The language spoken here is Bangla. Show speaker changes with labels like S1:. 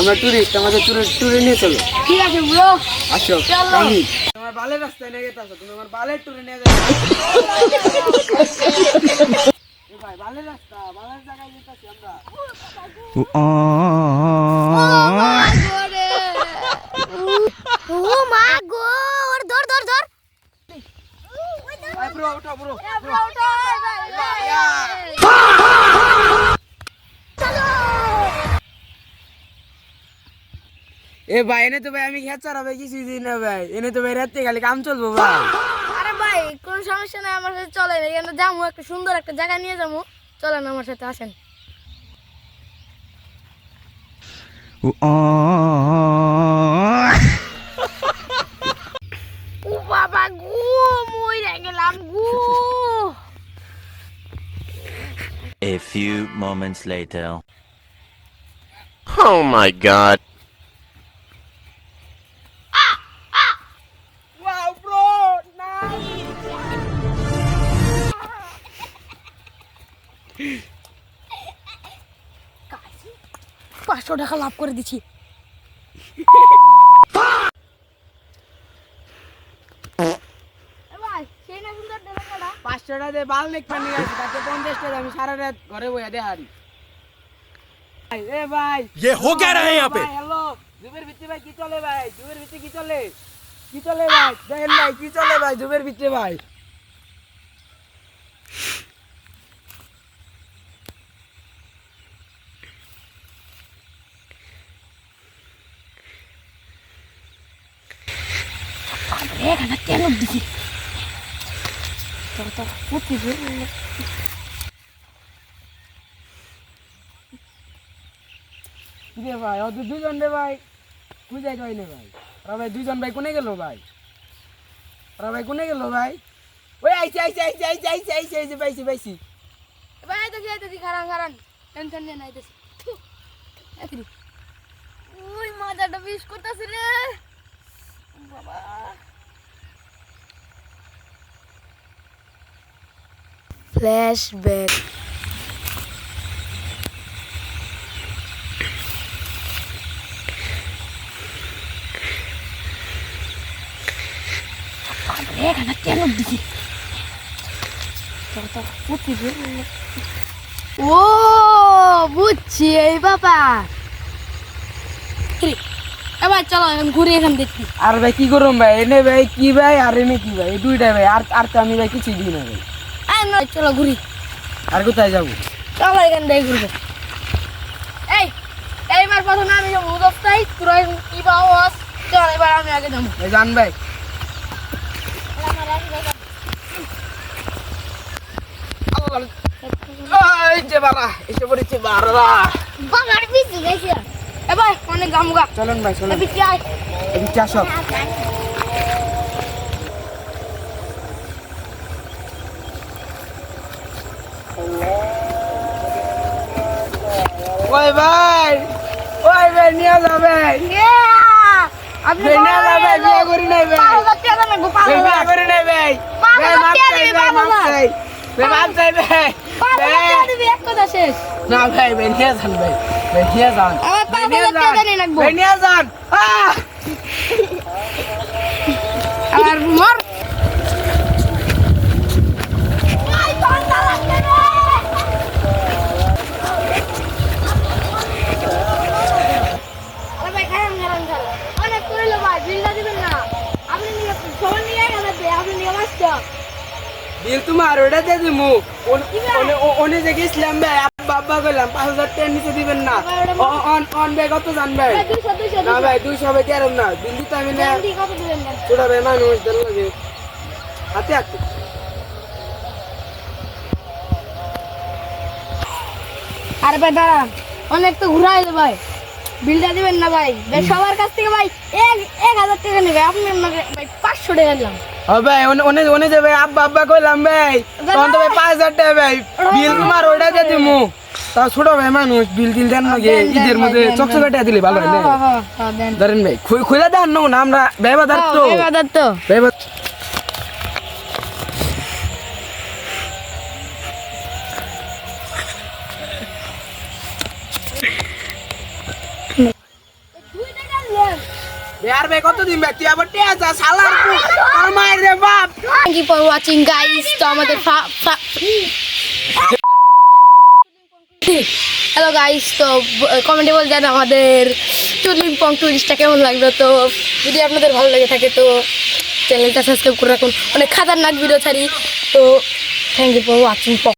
S1: আমরা টুরিস্ট, আমাদের ট্যুরে নিয়ে চলো।
S2: ঠিক আছে ব্রো,
S1: আসো
S2: চলো।
S1: আমি তোমার বালের রাস্তায় নিয়ে যেতে আসো, তুমি আমার বালের ট্যুরে নিয়ে যাবে। ভাই বালের রাস্তা, বালের জায়গায় যেতেছি আমরা।
S2: ও মা গো, ওর ধর ধর ধর।
S1: এই ব্রো ওঠো ব্রো। এ ভাই এনে তো ভাই আমি খেচার হবে কিছু দিন না ভাই, এনে তো ভাই রাতে খালি কাম চলবো ভাই।
S2: আরে ভাই কোন সমস্যা নাই, আমার সাথে চলেন, এখানে যাবো, একটা সুন্দর একটা জায়গা নিয়ে যাবো, চলেন আমার সাথে আসেন। ও বাবা গো, মইরা গেলাম গো।
S3: A few moments later.
S4: Oh my god.
S1: Wow bro, nice.
S2: 500 টাকা লাভ করে দিচ্ছি। ভাই সেই না সুন্দর দেখাটা
S1: 500 টাকা দিয়ে বাল নেক পানি আছে, তাতে 50 টাকা আমি সারা রাত ঘরে বইয়া দেহারি। ভাই এ ভাই
S4: ये हो क्या रहा है यहाँ पे?
S1: হ্যালো জুবের ভিতরে ভাই কি চলে ভাই, জুবের ভিতরে কি চলে, কি চলে ভাই, দেখেন ভাই কি চলে ভাই জুবের ভিতরে ভাই।
S2: এখানে তেল দিছি। তোর তো পুতি দে।
S1: রে ভাই ও দুজন রে ভাই খুঁজে যাই না ভাই। আর ভাই দুজন ভাই কোনে গেল ভাই, আর ভাই কোনে গেল ভাই, ওই আইছে আইছে আইছে আইছে আইছে আইছে আইছে পাইছি পাইছি।
S2: ভাই তো কি খারান খারান টেনশন নিয়ে নাইতেছি। এতরি ওই মাথাটা বিষ করতেছে রে বাবা। ফ্ল্যাশব্যাক। এখানে তেল দিছি। তোর তো পুতি দে। ও বুঝছি এই বাবা। এবার চলো এখন ঘুরে এখান দেখি।
S1: আর ভাই কি করুম ভাই, এনে ভাই কি ভাই আর এনে কি ভাই, এই দুইটাই ভাই, আর আর তো আমি ভাই কিছু দিই না ভাই।
S2: না চলো ঘুরি।
S1: আর কোথায় যাবো?
S2: চলো এখান থেকে ঘুরবো। এই এইবার প্রথমে আমি যাবো দশটাই, তোরা কি বাস, চল এবার আমি আগে যাবো।
S1: এই জান ভাই এই যে বাড়া এসে পড়েছে বাড়া।
S2: বাগার বিজি গেছে এবার অনেক গামুগা।
S1: চলেন ভাই চলেন,
S2: এদিকে আয়।
S1: এদিকে আসো। ওই ভাই, ওই ভাই নিয়ে যাবে,
S2: আপনি
S1: নিয়ে যাবে, বিয়ে করি নাই ভাই,
S2: 5000 টাকা নেবো।
S1: বিয়ে করি নাই ভাই, ভাই মাপ চাই ভাই, মাপ চাই ভাই, মাপ চাই ভাই।
S2: 5000 টাকা দিবি, এক কথা শেষ।
S1: না ভাই ভাই নিয়ে যান ভাই, ভাই নিয়ে যান,
S2: আমার
S1: ভাই নিয়ে
S2: 5000 টাকা নিয়ে
S1: যান,
S2: রাখবো।
S1: ভাই নিয়ে যান।
S2: আর মর। অনেক করিল ভাই, বিলটা দিবেন না। আপনি নিয়ে সবার নিয়ে গেলে আপনি নিয়ে আসছো।
S1: বিল তোমার ওটা দিয়ে দিমু, ওনে যে গেছিলাম ভাই, বাবা কইলাম 5000 টাকা নিচে দিবেন না। অন ভাই কত জান ভাই?
S2: 200
S1: না ভাই 200 ভাই দেন না, বিল দিতে আমি না,
S2: কত দিবেন না?
S1: ছোট ভাই মানুষ দেন লাগে হাতে হাতে।
S2: আরে ভাই দাঁড়ান, অনেক তো ঘুরাই দে ভাই, বিলটা দিবেন না ভাই। ভাই সবার কাছ থেকে ভাই 1000 টাকা নেবে, আপনার ভাই 500 টাকা দিলাম।
S1: ও ভাই ওনে যে ভাই আব্বা কইলাম ভাই, তখন তো ভাই 5000 টাকা ভাই, বিল তোমার ওটা দিয়ে দিমু। তা ছোট ভাই মানুষ বিল দিল দেন নাকি, ঈদের মধ্যে চকচকে দিলে ভালো হয় না।
S2: দেন
S1: ধরেন ভাই খুলে দেন না, আমরা ব্যবহার তো
S2: এবার তো
S1: ব্যবহার। আর ভাই কতদিন ভাই তুই আবার টিয়া যা শালার তোর মায়ের রে বাপ।
S2: Thank you for watching guys. তো আমাদের হ্যালো গাইস, তো কমেন্টে বলে দেন আমাদের চুদলিংপং টুরিস্টটা কেমন লাগলো। তো যদি আপনাদের ভালো লেগে থাকে তো চ্যানেলটা সাবস্ক্রাইব করে রাখুন, অনেক খাতারনাক ভিডিও ছাড়ি। তো থ্যাংক ইউ ফর ওয়াচিং।